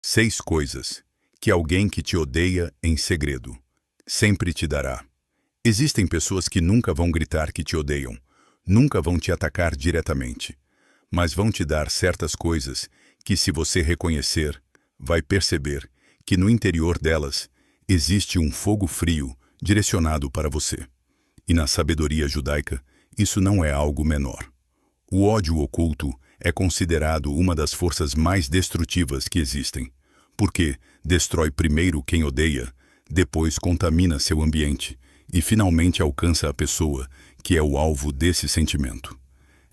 6 coisas que alguém que te odeia em segredo sempre te dará. Existem pessoas que nunca vão gritar que te odeiam, nunca vão te atacar diretamente, mas vão te dar certas coisas que, se você reconhecer, vai perceber que no interior delas existe um fogo frio direcionado para você. E na sabedoria judaica, isso não é algo menor. O ódio oculto é considerado uma das forças mais destrutivas que existem, porque destrói primeiro quem odeia, depois contamina seu ambiente e finalmente alcança a pessoa que é o alvo desse sentimento.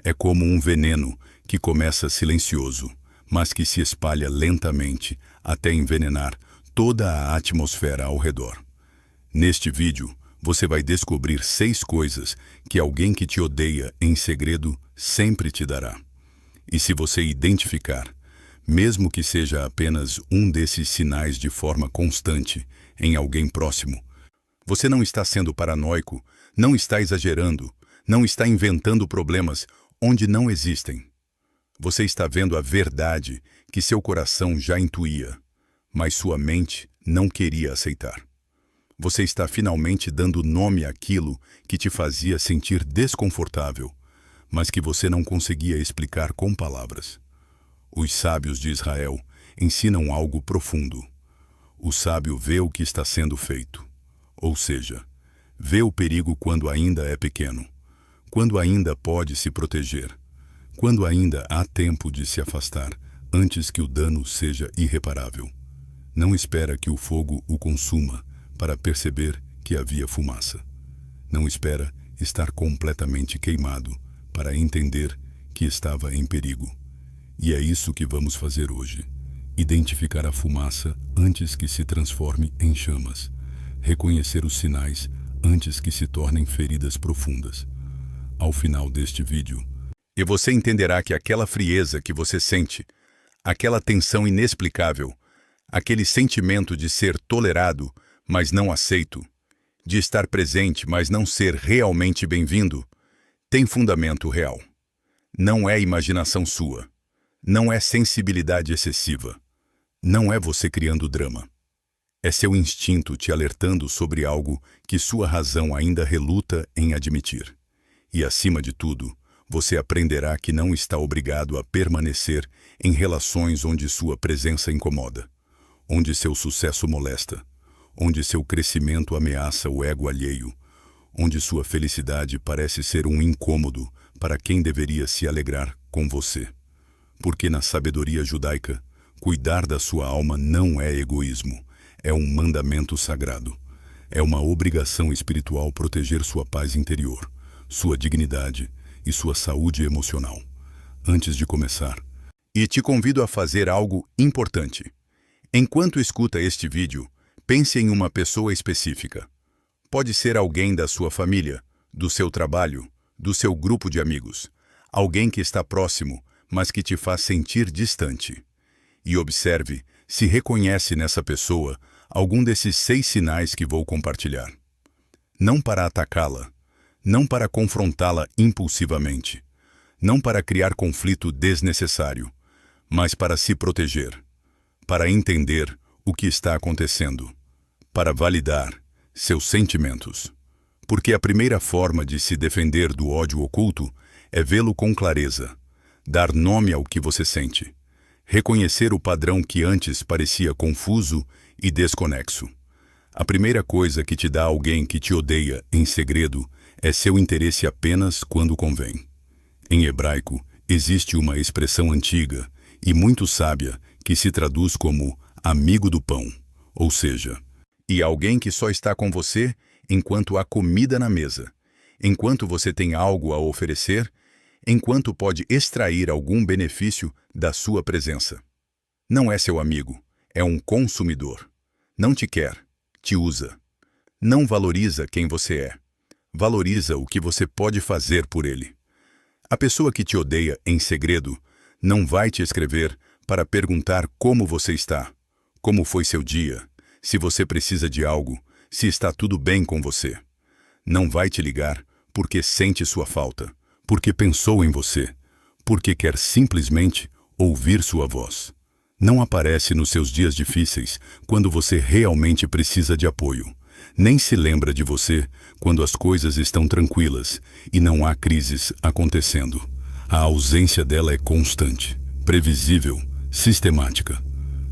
É como um veneno que começa silencioso, mas que se espalha lentamente até envenenar toda a atmosfera ao redor. Neste vídeo, você vai descobrir 6 coisas que alguém que te odeia em segredo sempre te dará. E se você identificar, mesmo que seja apenas um desses sinais de forma constante em alguém próximo, você não está sendo paranoico, não está exagerando, não está inventando problemas onde não existem. Você está vendo a verdade que seu coração já intuía, mas sua mente não queria aceitar. Você está finalmente dando nome àquilo que te fazia sentir desconfortável, mas que você não conseguia explicar com palavras. Os sábios de Israel ensinam algo profundo. O sábio vê o que está sendo feito, ou seja, vê o perigo quando ainda é pequeno, quando ainda pode se proteger, quando ainda há tempo de se afastar antes que o dano seja irreparável. Não espera que o fogo o consuma para perceber que havia fumaça. Não espera estar completamente queimado para entender que estava em perigo. E é isso que vamos fazer hoje. Identificar a fumaça antes que se transforme em chamas. Reconhecer os sinais antes que se tornem feridas profundas. Ao final deste vídeo, e você entenderá que aquela frieza que você sente, aquela tensão inexplicável, aquele sentimento de ser tolerado, mas não aceito, de estar presente, mas não ser realmente bem-vindo, tem fundamento real. Não é imaginação sua. Não é sensibilidade excessiva. Não é você criando drama. É seu instinto te alertando sobre algo que sua razão ainda reluta em admitir. E, acima de tudo, você aprenderá que não está obrigado a permanecer em relações onde sua presença incomoda, onde seu sucesso molesta, onde seu crescimento ameaça o ego alheio, onde sua felicidade parece ser um incômodo para quem deveria se alegrar com você. Porque na sabedoria judaica, cuidar da sua alma não é egoísmo, é um mandamento sagrado. É uma obrigação espiritual proteger sua paz interior, sua dignidade e sua saúde emocional. Antes de começar, e te convido a fazer algo importante. Enquanto escuta este vídeo, pense em uma pessoa específica. Pode ser alguém da sua família, do seu trabalho, do seu grupo de amigos. Alguém que está próximo, mas que te faz sentir distante. E observe se reconhece nessa pessoa algum desses 6 sinais que vou compartilhar. Não para atacá-la, não para confrontá-la impulsivamente, não para criar conflito desnecessário, mas para se proteger, para entender o que está acontecendo, para validar seus sentimentos. Porque a primeira forma de se defender do ódio oculto é vê-lo com clareza, dar nome ao que você sente, reconhecer o padrão que antes parecia confuso e desconexo. A primeira coisa que te dá alguém que te odeia em segredo é seu interesse apenas quando convém. Em hebraico, existe uma expressão antiga e muito sábia que se traduz como amigo do pão, ou seja, e alguém que só está com você enquanto há comida na mesa, enquanto você tem algo a oferecer, enquanto pode extrair algum benefício da sua presença. Não é seu amigo, é um consumidor. Não te quer, te usa. Não valoriza quem você é. Valoriza o que você pode fazer por ele. A pessoa que te odeia em segredo não vai te escrever para perguntar como você está, como foi seu dia, se você precisa de algo, se está tudo bem com você. Não vai te ligar porque sente sua falta, porque pensou em você, porque quer simplesmente ouvir sua voz. Não aparece nos seus dias difíceis, quando você realmente precisa de apoio. Nem se lembra de você quando as coisas estão tranquilas e não há crises acontecendo. A ausência dela é constante, previsível, sistemática.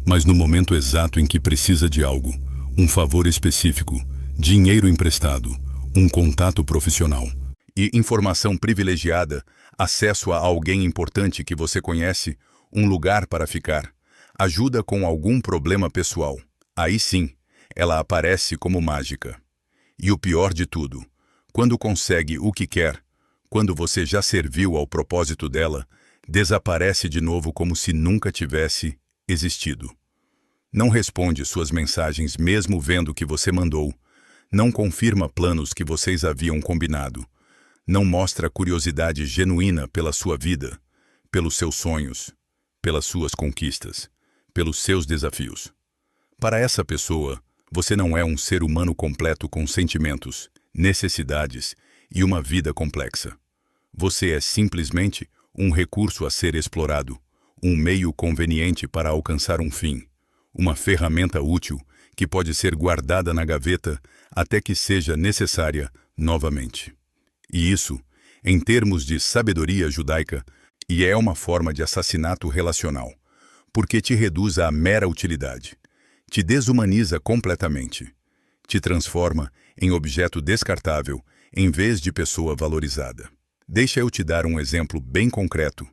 Mas no momento exato em que precisa de algo, um favor específico, dinheiro emprestado, um contato profissional e informação privilegiada, acesso a alguém importante que você conhece, um lugar para ficar, ajuda com algum problema pessoal, aí sim, ela aparece como mágica. E o pior de tudo, quando consegue o que quer, quando você já serviu ao propósito dela, desaparece de novo como se nunca tivesse existido. Não responde suas mensagens mesmo vendo que você mandou, não confirma planos que vocês haviam combinado, não mostra curiosidade genuína pela sua vida, pelos seus sonhos, pelas suas conquistas, pelos seus desafios. Para essa pessoa, você não é um ser humano completo com sentimentos, necessidades e uma vida complexa. Você é simplesmente um recurso a ser explorado, um meio conveniente para alcançar um fim, uma ferramenta útil que pode ser guardada na gaveta até que seja necessária novamente. E isso, em termos de sabedoria judaica, e é uma forma de assassinato relacional, porque te reduz à mera utilidade, te desumaniza completamente, te transforma em objeto descartável em vez de pessoa valorizada. Deixa eu te dar um exemplo bem concreto,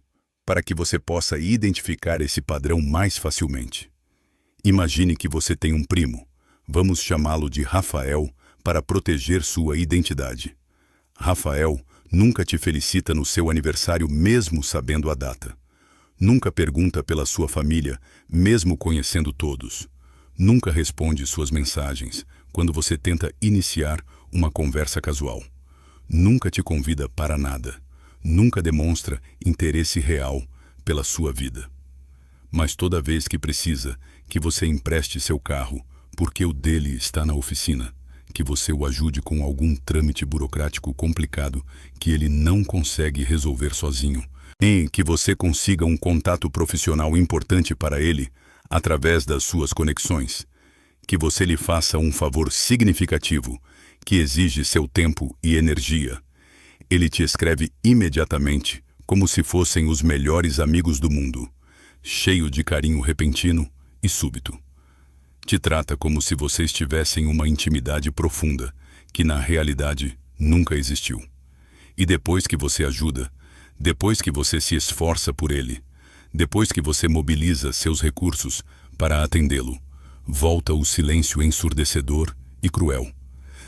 para que você possa identificar esse padrão mais facilmente. Imagine que você tem um primo, vamos chamá-lo de Rafael, para proteger sua identidade. Rafael nunca te felicita no seu aniversário mesmo sabendo a data. Nunca pergunta pela sua família, mesmo conhecendo todos. Nunca responde suas mensagens quando você tenta iniciar uma conversa casual. Nunca te convida para nada. Nunca demonstra interesse real pela sua vida. Mas toda vez que precisa que você empreste seu carro porque o dele está na oficina, que você o ajude com algum trâmite burocrático complicado que ele não consegue resolver sozinho, em que você consiga um contato profissional importante para ele através das suas conexões, que você lhe faça um favor significativo que exige seu tempo e energia. Ele te escreve imediatamente, como se fossem os melhores amigos do mundo, cheio de carinho repentino e súbito. Te trata como se vocês tivessem uma intimidade profunda, que na realidade nunca existiu. E depois que você ajuda, depois que você se esforça por ele, depois que você mobiliza seus recursos para atendê-lo, volta o silêncio ensurdecedor e cruel.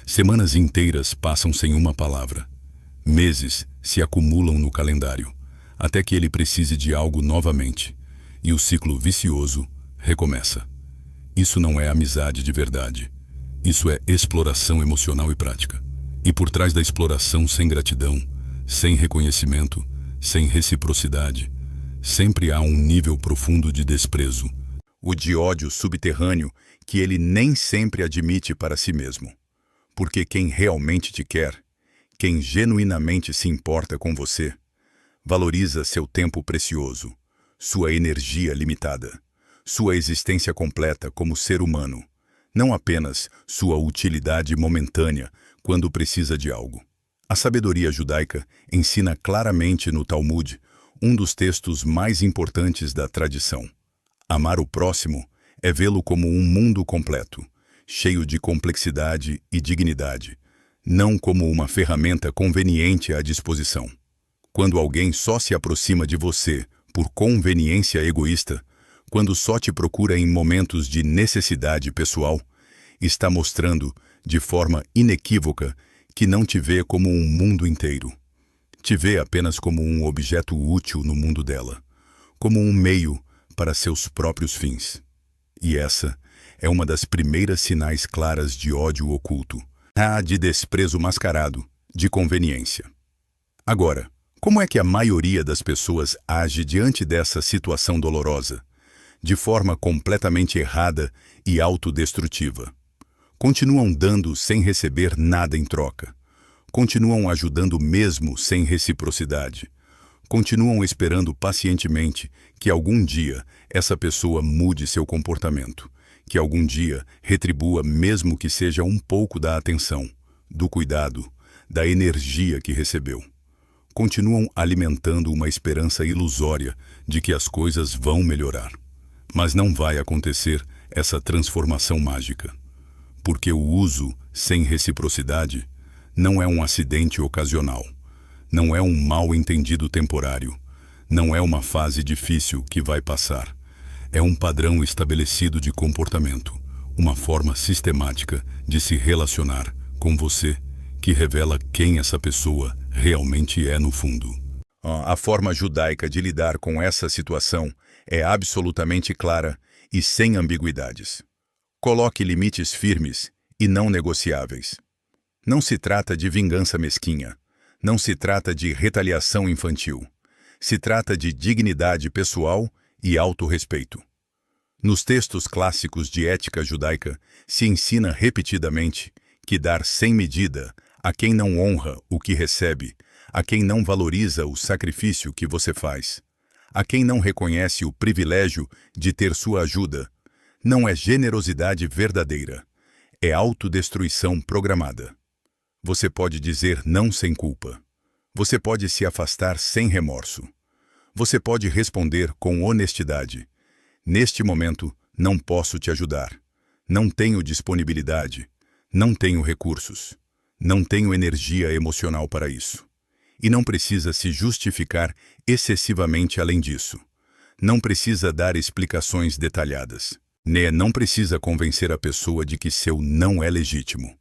Semanas inteiras passam sem uma palavra. Meses se acumulam no calendário, até que ele precise de algo novamente, e o ciclo vicioso recomeça. Isso não é amizade de verdade. Isso é exploração emocional e prática. E por trás da exploração sem gratidão, sem reconhecimento, sem reciprocidade, sempre há um nível profundo de desprezo. O de ódio subterrâneo que ele nem sempre admite para si mesmo. Porque quem realmente te quer, quem genuinamente se importa com você, valoriza seu tempo precioso, sua energia limitada, sua existência completa como ser humano, não apenas sua utilidade momentânea quando precisa de algo. A sabedoria judaica ensina claramente no Talmud, um dos textos mais importantes da tradição. Amar o próximo é vê-lo como um mundo completo, cheio de complexidade e dignidade, não como uma ferramenta conveniente à disposição. Quando alguém só se aproxima de você por conveniência egoísta, quando só te procura em momentos de necessidade pessoal, está mostrando, de forma inequívoca, que não te vê como um mundo inteiro. Te vê apenas como um objeto útil no mundo dela, como um meio para seus próprios fins. E essa é uma das primeiras sinais claras de ódio oculto, de desprezo mascarado, de conveniência. Agora, como é que a maioria das pessoas age diante dessa situação dolorosa? De forma completamente errada e autodestrutiva. Continuam dando sem receber nada em troca. Continuam ajudando mesmo sem reciprocidade. Continuam esperando pacientemente que algum dia essa pessoa mude seu comportamento, que algum dia retribua mesmo que seja um pouco da atenção, do cuidado, da energia que recebeu. Continuam alimentando uma esperança ilusória de que as coisas vão melhorar. Mas não vai acontecer essa transformação mágica. Porque o uso sem reciprocidade não é um acidente ocasional, não é um mal-entendido temporário, não é uma fase difícil que vai passar. É um padrão estabelecido de comportamento, uma forma sistemática de se relacionar com você que revela quem essa pessoa realmente é no fundo. A forma judaica de lidar com essa situação é absolutamente clara e sem ambiguidades. Coloque limites firmes e não negociáveis. Não se trata de vingança mesquinha. Não se trata de retaliação infantil. Se trata de dignidade pessoal e autorrespeito. Nos textos clássicos de ética judaica, se ensina repetidamente que dar sem medida a quem não honra o que recebe, a quem não valoriza o sacrifício que você faz, a quem não reconhece o privilégio de ter sua ajuda, não é generosidade verdadeira, é autodestruição programada. Você pode dizer não sem culpa. Você pode se afastar sem remorso. Você pode responder com honestidade. Neste momento, não posso te ajudar. Não tenho disponibilidade. Não tenho recursos. Não tenho energia emocional para isso. E não precisa se justificar excessivamente além disso. Não precisa dar explicações detalhadas. Não precisa convencer a pessoa de que seu não é legítimo.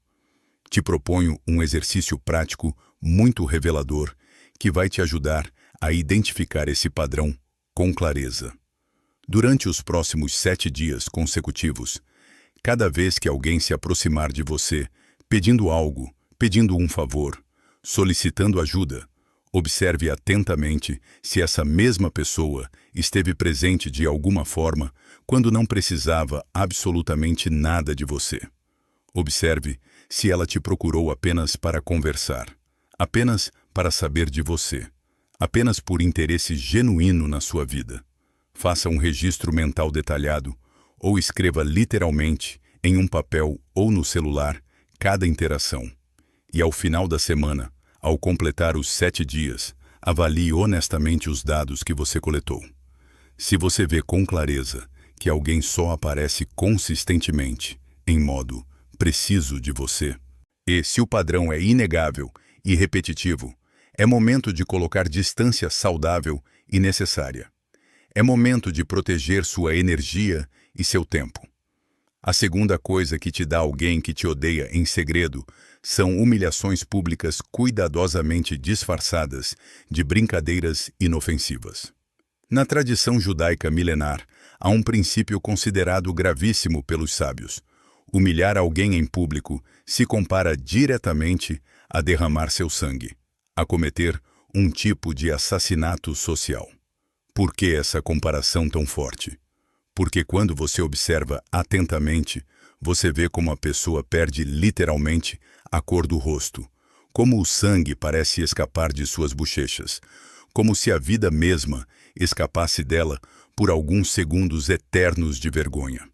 Te proponho um exercício prático muito revelador que vai te ajudar a identificar esse padrão com clareza. Durante os próximos 7 dias consecutivos, cada vez que alguém se aproximar de você, pedindo algo, pedindo um favor, solicitando ajuda, observe atentamente se essa mesma pessoa esteve presente de alguma forma quando não precisava absolutamente nada de você. Observe se ela te procurou apenas para conversar, apenas para saber de você, apenas por interesse genuíno na sua vida. Faça um registro mental detalhado ou escreva literalmente em um papel ou no celular cada interação. E ao final da semana, ao completar os 7 dias, avalie honestamente os dados que você coletou. Se você vê com clareza que alguém só aparece consistentemente, em modo preciso de você, e se o padrão é inegável e repetitivo, é momento de colocar distância saudável e necessária. É momento de proteger sua energia e seu tempo. A segunda coisa que te dá alguém que te odeia em segredo são humilhações públicas cuidadosamente disfarçadas de brincadeiras inofensivas. Na tradição judaica milenar, há um princípio considerado gravíssimo pelos sábios. Humilhar alguém em público se compara diretamente a derramar seu sangue, a cometer um tipo de assassinato social. Por que essa comparação tão forte? Porque quando você observa atentamente, você vê como a pessoa perde literalmente a cor do rosto, como o sangue parece escapar de suas bochechas, como se a vida mesma escapasse dela por alguns segundos eternos de vergonha.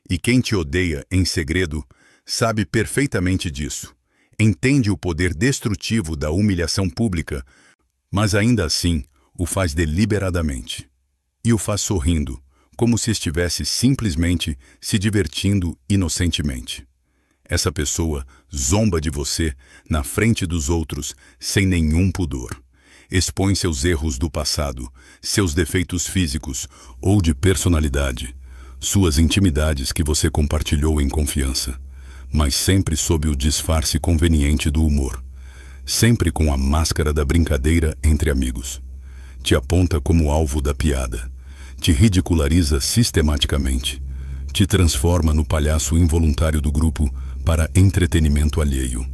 E quem te odeia em segredo sabe perfeitamente disso, entende o poder destrutivo da humilhação pública, mas ainda assim o faz deliberadamente. E o faz sorrindo, como se estivesse simplesmente se divertindo inocentemente. Essa pessoa zomba de você na frente dos outros sem nenhum pudor. Expõe seus erros do passado, seus defeitos físicos ou de personalidade, suas intimidades que você compartilhou em confiança, mas sempre sob o disfarce conveniente do humor, sempre com a máscara da brincadeira entre amigos. Te aponta como alvo da piada, te ridiculariza sistematicamente, te transforma no palhaço involuntário do grupo para entretenimento alheio.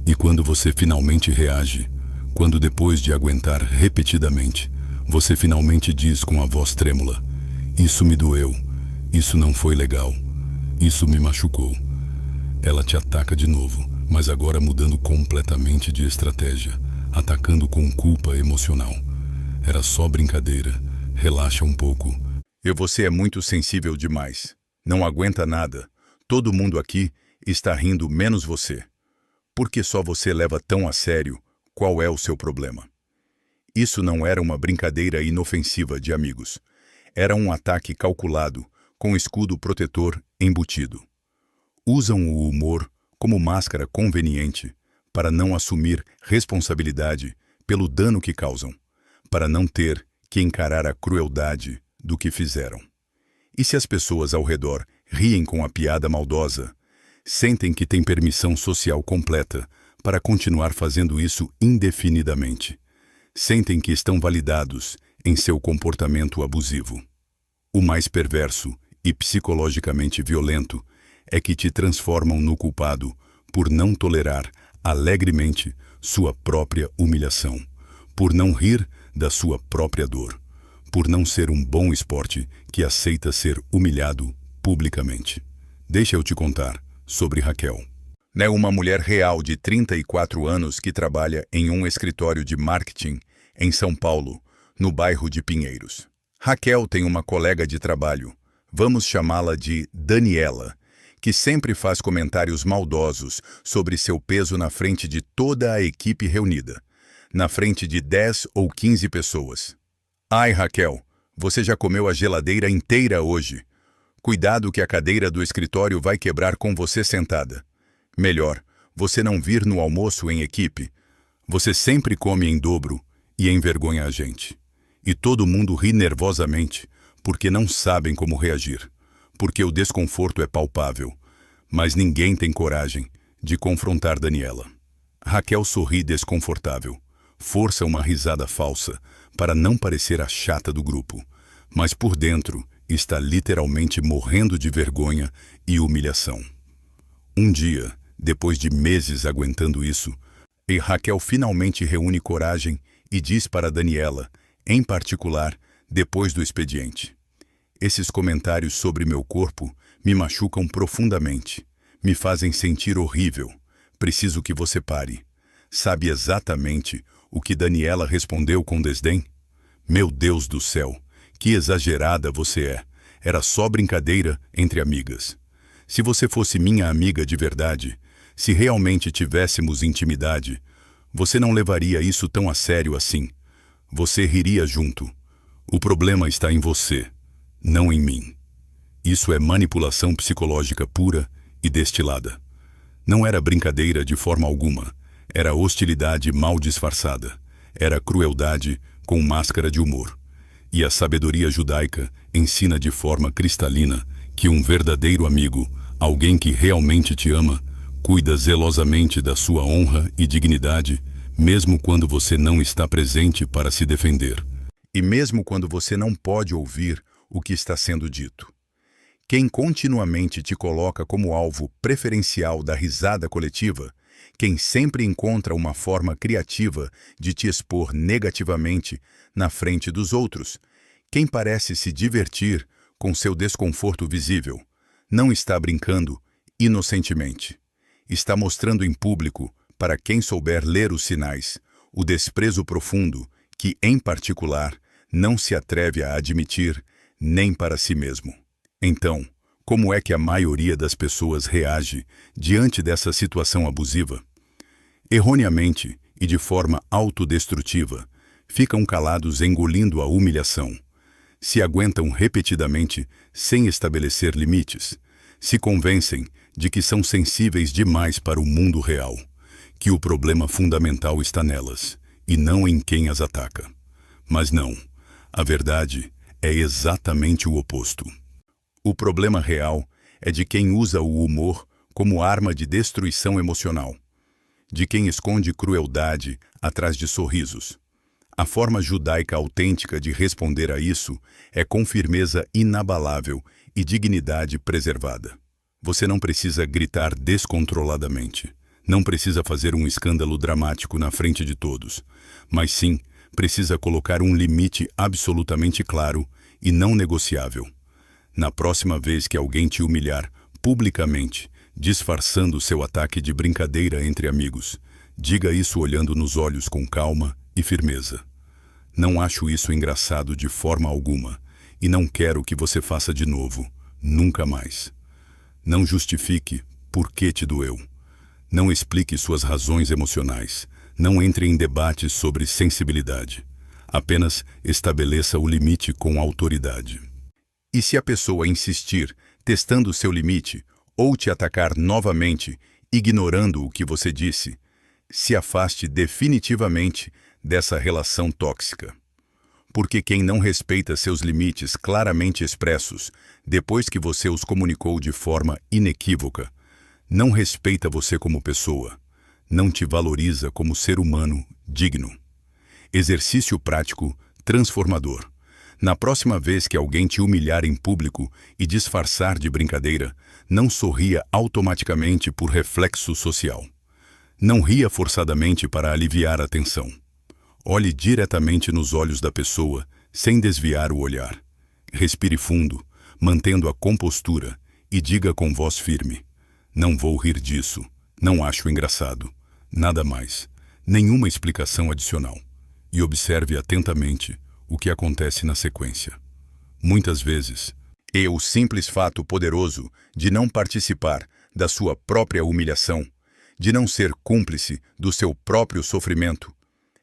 E quando você finalmente reage, quando depois de aguentar repetidamente, você finalmente diz com a voz trêmula: "Isso me doeu, isso não foi legal, isso me machucou", ela te ataca de novo, mas agora mudando completamente de estratégia, atacando com culpa emocional. Era só brincadeira. Relaxa um pouco. E você é muito sensível demais. Não aguenta nada. Todo mundo aqui está rindo menos você. Por que só você leva tão a sério? Qual é o seu problema? Isso não era uma brincadeira inofensiva de amigos. Era um ataque calculado, com escudo protetor embutido. Usam o humor como máscara conveniente para não assumir responsabilidade pelo dano que causam, para não ter que encarar a crueldade do que fizeram. E se as pessoas ao redor riem com a piada maldosa, sentem que têm permissão social completa para continuar fazendo isso indefinidamente. Sentem que estão validados em seu comportamento abusivo. O mais perverso e psicologicamente violento é que te transformam no culpado por não tolerar alegremente sua própria humilhação, por não rir da sua própria dor, por não ser um bom esporte que aceita ser humilhado publicamente. Deixa eu te contar sobre Raquel. É uma mulher real de 34 anos que trabalha em um escritório de marketing em São Paulo, no bairro de Pinheiros. Raquel tem uma colega de trabalho, vamos chamá-la de Daniela, que sempre faz comentários maldosos sobre seu peso na frente de toda a equipe reunida, na frente de 10 ou 15 pessoas. Ai, Raquel, você já comeu a geladeira inteira hoje. Cuidado que a cadeira do escritório vai quebrar com você sentada. Melhor, você não vir no almoço em equipe. Você sempre come em dobro e envergonha a gente. E todo mundo ri nervosamente, porque não sabem como reagir, porque o desconforto é palpável, mas ninguém tem coragem de confrontar Daniela. Raquel sorri desconfortável, força uma risada falsa para não parecer a chata do grupo, mas por dentro está literalmente morrendo de vergonha e humilhação. Um dia, depois de meses aguentando isso, Raquel finalmente reúne coragem e diz para Daniela, em particular, depois do expediente: esses comentários sobre meu corpo me machucam profundamente, me fazem sentir horrível. Preciso que você pare. Sabe exatamente o que Daniela respondeu com desdém? Meu Deus do céu, que exagerada você é. Era só brincadeira entre amigas. Se você fosse minha amiga de verdade, se realmente tivéssemos intimidade, você não levaria isso tão a sério assim. Você riria junto. O problema está em você, não em mim. Isso é manipulação psicológica pura e destilada. Não era brincadeira de forma alguma. Era hostilidade mal disfarçada. Era crueldade com máscara de humor. E a sabedoria judaica ensina de forma cristalina que um verdadeiro amigo, alguém que realmente te ama, cuida zelosamente da sua honra e dignidade, mesmo quando você não está presente para se defender. E mesmo quando você não pode ouvir o que está sendo dito. Quem continuamente te coloca como alvo preferencial da risada coletiva, quem sempre encontra uma forma criativa de te expor negativamente na frente dos outros, quem parece se divertir com seu desconforto visível, não está brincando inocentemente. Está mostrando em público, para quem souber ler os sinais, o desprezo profundo que, em particular, não se atreve a admitir nem para si mesmo. Então, como é que a maioria das pessoas reage diante dessa situação abusiva? Erroneamente e de forma autodestrutiva, ficam calados engolindo a humilhação. Se aguentam repetidamente sem estabelecer limites. Se convencem de que são sensíveis demais para o mundo real, que o problema fundamental está nelas e não em quem as ataca. Mas não, a verdade é exatamente o oposto. O problema real é de quem usa o humor como arma de destruição emocional, de quem esconde crueldade atrás de sorrisos. A forma judaica autêntica de responder a isso é com firmeza inabalável e dignidade preservada. Você não precisa gritar descontroladamente. Não precisa fazer um escândalo dramático na frente de todos, mas sim precisa colocar um limite absolutamente claro e não negociável. Na próxima vez que alguém te humilhar publicamente, disfarçando seu ataque de brincadeira entre amigos, diga isso olhando nos olhos com calma e firmeza. Não acho isso engraçado de forma alguma e não quero que você faça de novo, nunca mais. Não justifique por que te doeu. Não explique suas razões emocionais. Não entre em debates sobre sensibilidade. Apenas estabeleça o limite com autoridade. E se a pessoa insistir, testando seu limite, ou te atacar novamente, ignorando o que você disse, se afaste definitivamente dessa relação tóxica. Porque quem não respeita seus limites claramente expressos, depois que você os comunicou de forma inequívoca, não respeita você como pessoa, não te valoriza como ser humano digno. Exercício prático transformador. Na próxima vez que alguém te humilhar em público e disfarçar de brincadeira, não sorria automaticamente por reflexo social. Não ria forçadamente para aliviar a tensão. Olhe diretamente nos olhos da pessoa, sem desviar o olhar. Respire fundo, mantendo a compostura, e diga com voz firme: não vou rir disso, não acho engraçado, nada mais, nenhuma explicação adicional. E observe atentamente o que acontece na sequência. Muitas vezes, o simples fato poderoso de não participar da sua própria humilhação, de não ser cúmplice do seu próprio sofrimento,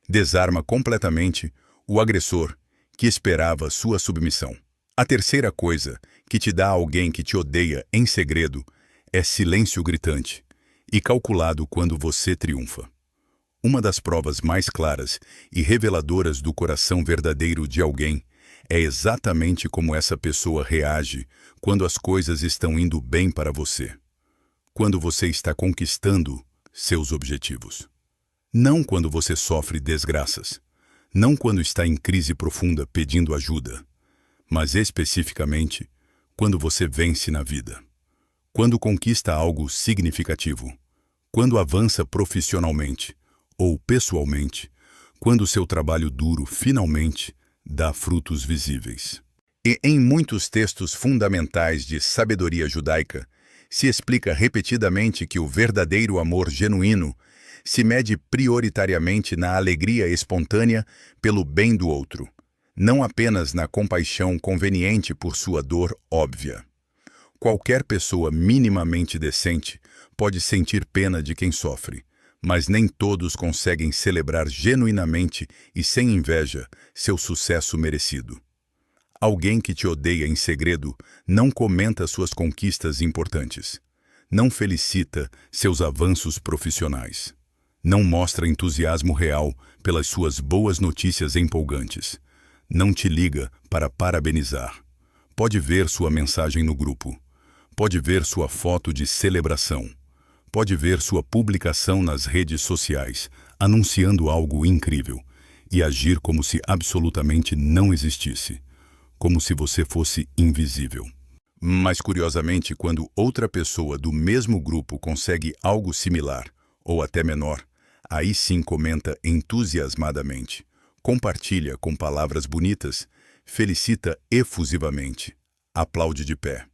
desarma completamente o agressor que esperava sua submissão. A terceira coisa que te dá alguém que te odeia em segredo é silêncio gritante e calculado quando você triunfa. Uma das provas mais claras e reveladoras do coração verdadeiro de alguém é exatamente como essa pessoa reage quando as coisas estão indo bem para você. Quando você está conquistando seus objetivos. Não quando você sofre desgraças. Não quando está em crise profunda pedindo ajuda. Mas especificamente quando você vence na vida. Quando conquista algo significativo. Quando avança profissionalmente ou pessoalmente. Quando seu trabalho duro finalmente dá frutos visíveis. E em muitos textos fundamentais de sabedoria judaica, se explica repetidamente que o verdadeiro amor genuíno se mede prioritariamente na alegria espontânea pelo bem do outro, não apenas na compaixão conveniente por sua dor óbvia. Qualquer pessoa minimamente decente pode sentir pena de quem sofre, mas nem todos conseguem celebrar genuinamente e sem inveja seu sucesso merecido. Alguém que te odeia em segredo não comenta suas conquistas importantes, não felicita seus avanços profissionais, não mostra entusiasmo real pelas suas boas notícias empolgantes, não te liga para parabenizar. Pode ver sua mensagem no grupo, pode ver sua foto de celebração, pode ver sua publicação nas redes sociais, anunciando algo incrível, e agir como se absolutamente não existisse, como se você fosse invisível. Mas, curiosamente, quando outra pessoa do mesmo grupo consegue algo similar, ou até menor, aí sim comenta entusiasmadamente, compartilha com palavras bonitas, felicita efusivamente, aplaude de pé.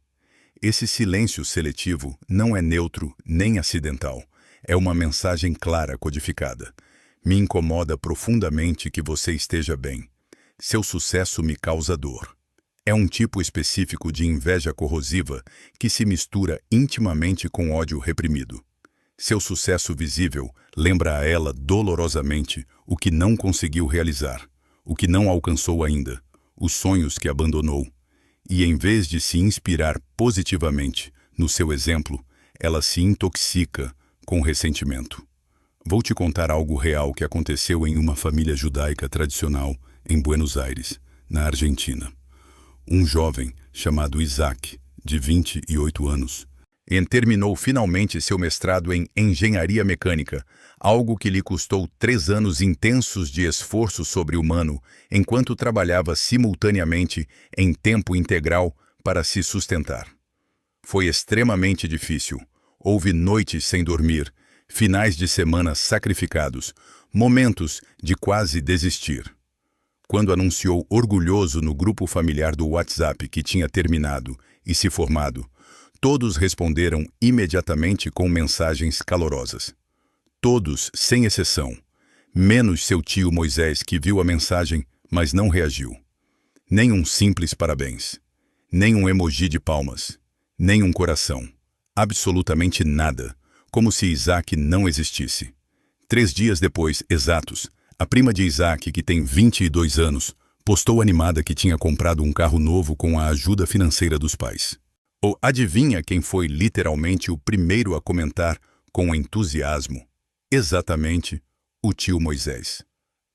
Esse silêncio seletivo não é neutro nem acidental. É uma mensagem clara codificada. Me incomoda profundamente que você esteja bem. Seu sucesso me causa dor. É um tipo específico de inveja corrosiva que se mistura intimamente com ódio reprimido. Seu sucesso visível lembra a ela dolorosamente o que não conseguiu realizar, o que não alcançou ainda, os sonhos que abandonou. E em vez de se inspirar positivamente no seu exemplo, ela se intoxica com ressentimento. Vou te contar algo real que aconteceu em uma família judaica tradicional em Buenos Aires, na Argentina. Um jovem chamado Isaac, de 28 anos, terminou finalmente seu mestrado em engenharia mecânica, algo que lhe custou 3 anos intensos de esforço sobre-humano, enquanto trabalhava simultaneamente em tempo integral para se sustentar. Foi extremamente difícil. Houve noites sem dormir, finais de semana sacrificados, momentos de quase desistir. Quando anunciou orgulhoso no grupo familiar do WhatsApp que tinha terminado e se formado, todos responderam imediatamente com mensagens calorosas. Todos, sem exceção, menos seu tio Moisés, que viu a mensagem mas não reagiu. Nem um simples parabéns. Nem um emoji de palmas. Nem um coração. Absolutamente nada, como se Isaac não existisse. 3 dias depois, exatos, a prima de Isaac, que tem 22 anos, postou animada que tinha comprado um carro novo com a ajuda financeira dos pais. Ou adivinha quem foi literalmente o primeiro a comentar com entusiasmo? Exatamente, o tio Moisés.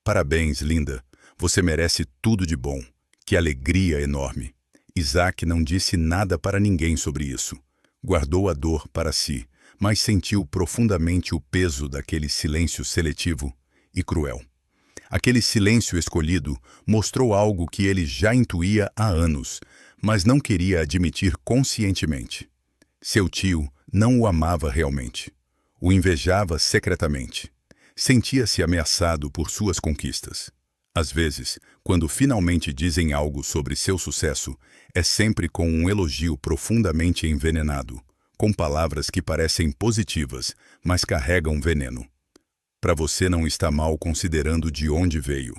Parabéns, linda. Você merece tudo de bom. Que alegria enorme. Isaac não disse nada para ninguém sobre isso. Guardou a dor para si, mas sentiu profundamente o peso daquele silêncio seletivo e cruel. Aquele silêncio escolhido mostrou algo que ele já intuía há anos, mas não queria admitir conscientemente. Seu tio não o amava realmente. O invejava secretamente. Sentia-se ameaçado por suas conquistas. Às vezes, quando finalmente dizem algo sobre seu sucesso, é sempre com um elogio profundamente envenenado, com palavras que parecem positivas, mas carregam veneno. Para você não está mal considerando de onde veio.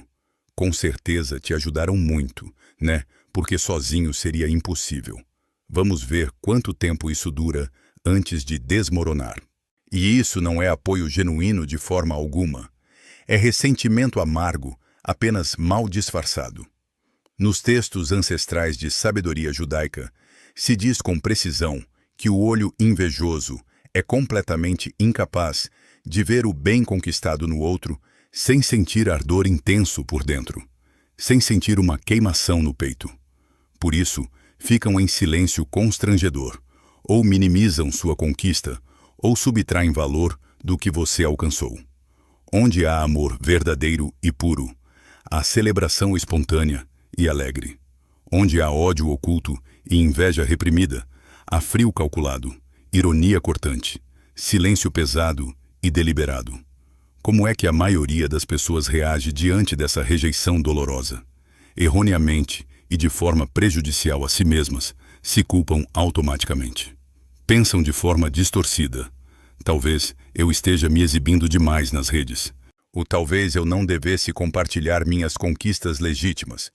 Com certeza te ajudaram muito, né? Porque sozinho seria impossível. Vamos ver quanto tempo isso dura antes de desmoronar. E isso não é apoio genuíno de forma alguma. É ressentimento amargo, apenas mal disfarçado. Nos textos ancestrais de sabedoria judaica, se diz com precisão que o olho invejoso é completamente incapaz de ver o bem conquistado no outro sem sentir ardor intenso por dentro, sem sentir uma queimação no peito. Por isso, ficam em silêncio constrangedor, ou minimizam sua conquista, ou subtraem valor do que você alcançou. Onde há amor verdadeiro e puro, há celebração espontânea e alegre. Onde há ódio oculto e inveja reprimida, há frio calculado, ironia cortante, silêncio pesado e deliberado. Como é que a maioria das pessoas reage diante dessa rejeição dolorosa? Erroneamente e de forma prejudicial a si mesmas, se culpam automaticamente. Pensam de forma distorcida. Talvez eu esteja me exibindo demais nas redes. Ou talvez eu não devesse compartilhar minhas conquistas legítimas.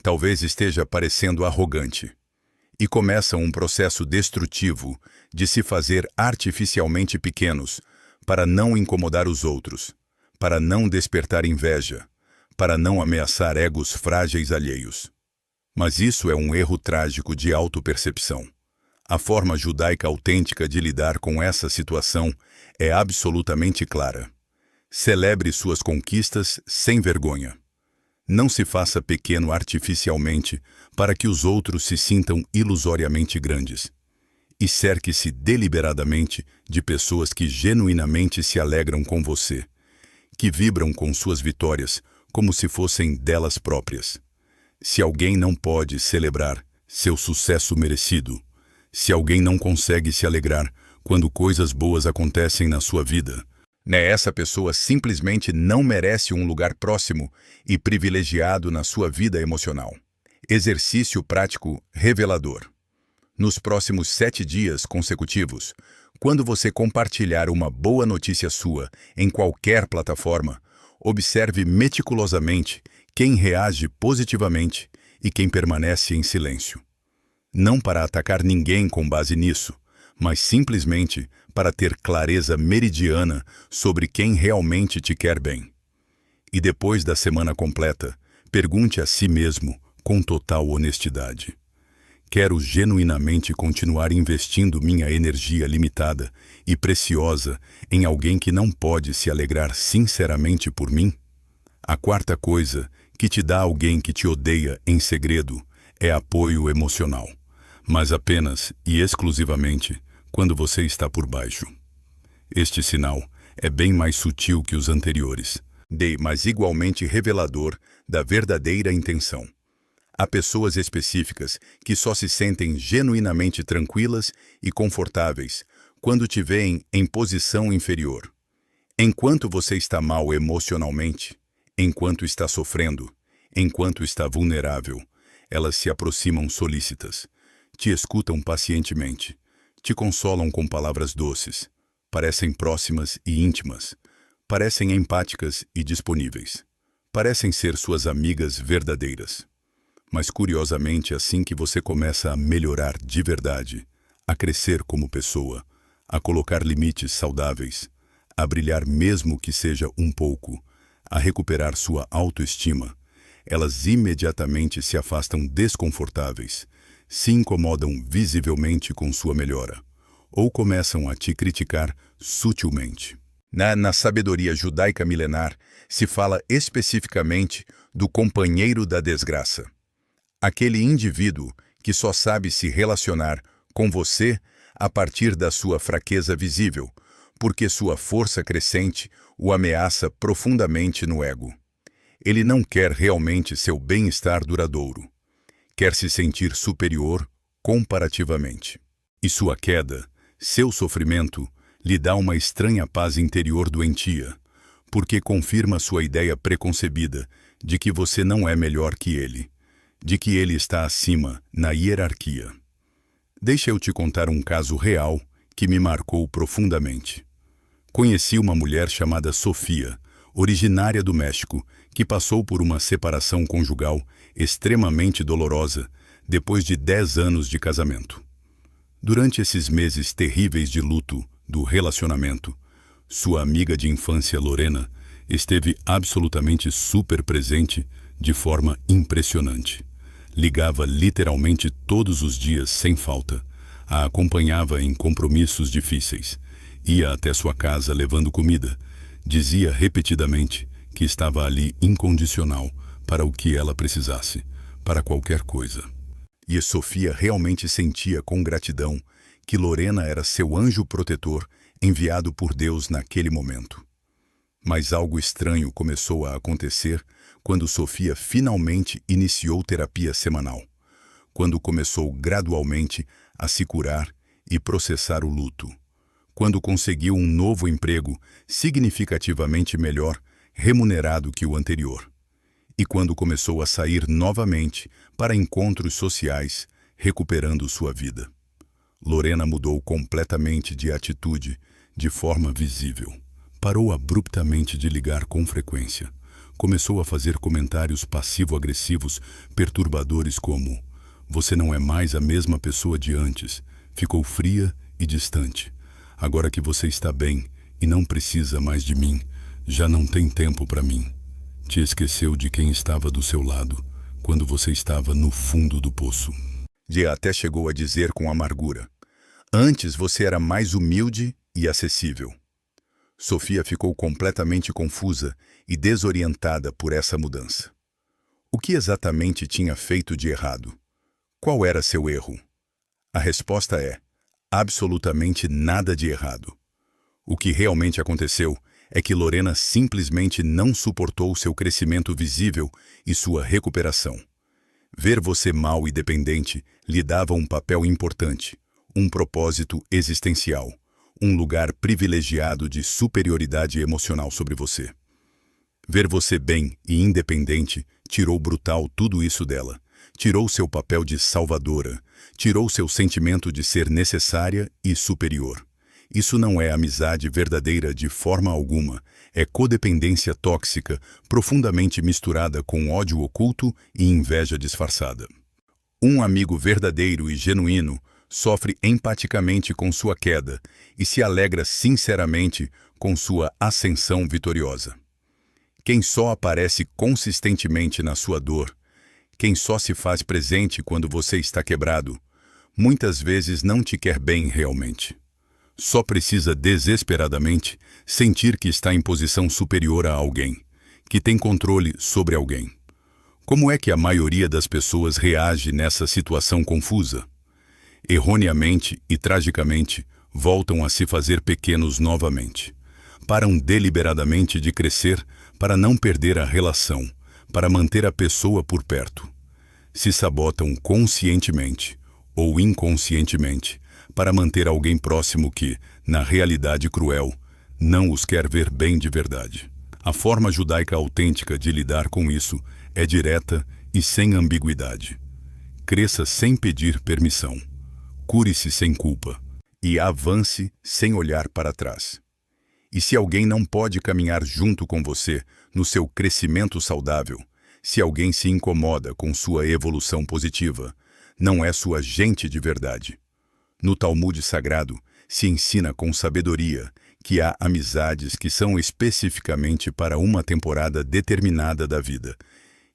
Talvez esteja parecendo arrogante. E começam um processo destrutivo de se fazer artificialmente pequenos para não incomodar os outros, para não despertar inveja, para não ameaçar egos frágeis alheios. Mas isso é um erro trágico de autopercepção. A forma judaica autêntica de lidar com essa situação é absolutamente clara. Celebre suas conquistas sem vergonha. Não se faça pequeno artificialmente para que os outros se sintam ilusoriamente grandes. E cerque-se deliberadamente de pessoas que genuinamente se alegram com você, que vibram com suas vitórias como se fossem delas próprias. Se alguém não pode celebrar seu sucesso merecido, se alguém não consegue se alegrar quando coisas boas acontecem na sua vida, essa pessoa simplesmente não merece um lugar próximo e privilegiado na sua vida emocional. Exercício prático revelador. Nos próximos 7 dias consecutivos, quando você compartilhar uma boa notícia sua em qualquer plataforma, observe meticulosamente quem reage positivamente e quem permanece em silêncio. Não para atacar ninguém com base nisso, mas simplesmente para ter clareza meridiana sobre quem realmente te quer bem. E depois da semana completa, pergunte a si mesmo com total honestidade: quero genuinamente continuar investindo minha energia limitada e preciosa em alguém que não pode se alegrar sinceramente por mim? A quarta coisa que te dá alguém que te odeia em segredo é apoio emocional, mas apenas e exclusivamente quando você está por baixo. Este sinal é bem mais sutil que os anteriores, mas igualmente revelador da verdadeira intenção. Há pessoas específicas que só se sentem genuinamente tranquilas e confortáveis quando te veem em posição inferior. Enquanto você está mal emocionalmente, enquanto está sofrendo, enquanto está vulnerável, elas se aproximam solícitas, te escutam pacientemente, te consolam com palavras doces, parecem próximas e íntimas, parecem empáticas e disponíveis. parecem ser suas amigas verdadeiras. Mas curiosamente, assim que você começa a melhorar de verdade, a crescer como pessoa, a colocar limites saudáveis, a brilhar mesmo que seja um pouco, a recuperar sua autoestima, elas imediatamente se afastam desconfortáveis, se incomodam visivelmente com sua melhora, ou começam a te criticar sutilmente. Na sabedoria judaica milenar, se fala especificamente do companheiro da desgraça. Aquele indivíduo que só sabe se relacionar com você a partir da sua fraqueza visível, porque sua força crescente o ameaça profundamente no ego. Ele não quer realmente seu bem-estar duradouro. Quer se sentir superior comparativamente. E sua queda, seu sofrimento, lhe dá uma estranha paz interior doentia, porque confirma sua ideia preconcebida de que você não é melhor que ele, de que ele está acima na hierarquia. Deixa eu te contar um caso real que me marcou profundamente. Conheci uma mulher chamada Sofia, originária do México, que passou por uma separação conjugal extremamente dolorosa depois de 10 anos de casamento. Durante esses meses terríveis de luto do relacionamento, sua amiga de infância Lorena esteve absolutamente super presente de forma impressionante. Ligava literalmente todos os dias sem falta, a acompanhava em compromissos difíceis, ia até sua casa levando comida, dizia repetidamente que estava ali incondicional para o que ela precisasse, para qualquer coisa. E Sofia realmente sentia com gratidão que Lorena era seu anjo protetor enviado por Deus naquele momento. Mas algo estranho começou a acontecer quando Sofia finalmente iniciou terapia semanal, quando começou gradualmente a se curar e processar o luto, quando conseguiu um novo emprego significativamente melhor remunerado que o anterior, e quando começou a sair novamente para encontros sociais, recuperando sua vida. Lorena mudou completamente de atitude, de forma visível. Parou abruptamente de ligar com frequência. Começou a fazer comentários passivo-agressivos, perturbadores como: "Você não é mais a mesma pessoa de antes. Ficou fria e distante. Agora que você está bem e não precisa mais de mim, já não tem tempo para mim. Te esqueceu de quem estava do seu lado, quando você estava no fundo do poço." E até chegou a dizer com amargura: "Antes você era mais humilde e acessível." Sofia ficou completamente confusa e desorientada por essa mudança. O que exatamente tinha feito de errado? Qual era seu erro? A resposta é: absolutamente nada de errado. O que realmente aconteceu é que Lorena simplesmente não suportou seu crescimento visível e sua recuperação. Ver você mal e dependente lhe dava um papel importante, um propósito existencial, um lugar privilegiado de superioridade emocional sobre você. Ver você bem e independente tirou brutal tudo isso dela, tirou seu papel de salvadora, tirou seu sentimento de ser necessária e superior. Isso não é amizade verdadeira de forma alguma, é codependência tóxica, profundamente misturada com ódio oculto e inveja disfarçada. Um amigo verdadeiro e genuíno sofre empaticamente com sua queda e se alegra sinceramente com sua ascensão vitoriosa. Quem só aparece consistentemente na sua dor, quem só se faz presente quando você está quebrado, muitas vezes não te quer bem realmente. Só precisa desesperadamente sentir que está em posição superior a alguém, que tem controle sobre alguém. Como é que a maioria das pessoas reage nessa situação confusa? Erroneamente e tragicamente, voltam a se fazer pequenos novamente. Param deliberadamente de crescer para não perder a relação, para manter a pessoa por perto. Se sabotam conscientemente ou inconscientemente para manter alguém próximo que, na realidade cruel, não os quer ver bem de verdade. A forma judaica autêntica de lidar com isso é direta e sem ambiguidade. Cresça sem pedir permissão. Cure-se sem culpa e avance sem olhar para trás. E se alguém não pode caminhar junto com você no seu crescimento saudável, se alguém se incomoda com sua evolução positiva, não é sua gente de verdade. No Talmud Sagrado, se ensina com sabedoria que há amizades que são especificamente para uma temporada determinada da vida,